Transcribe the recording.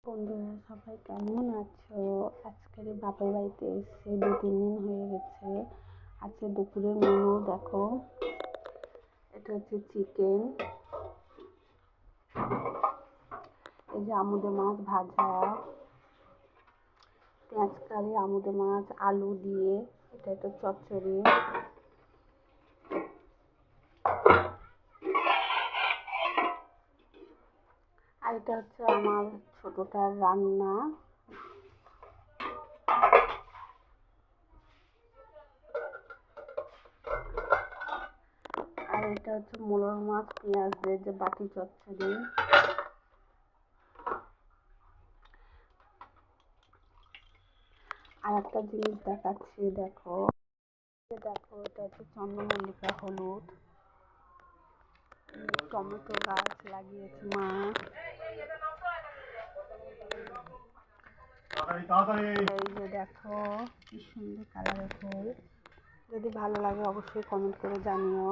বন্ধুরা সবাই কেমন আছো? আজকের বাপের বাড়িতে এসে 2-3 দিন হয়ে গেছে। আজকে দুপুরের মেনু দেখো, এটা হচ্ছে চিকেন, এই যে আমুদে মাছ ভাজা, পেঁয়াজ কারি, আমুদে মাছ আলু দিয়ে, এটা একটা চচ্চড়ি, আর এটা হচ্ছে আমার ছোটটার রান্না। আর এটা হচ্ছে মোলর মাছ পেঁয়াজ দিয়ে যে বাটি চচ্চড়ি। আর একটা জিনিস দেখাচ্ছি, দেখো দেখো এটা হচ্ছে চন্দ্রমল্লিকা হলুদ, টমেটো গাছ লাগিয়েছে মা। এই যে দেখো কি সুন্দর কালারের ফুল। যদি ভালো লাগে অবশ্যই কমেন্ট করে জানিও।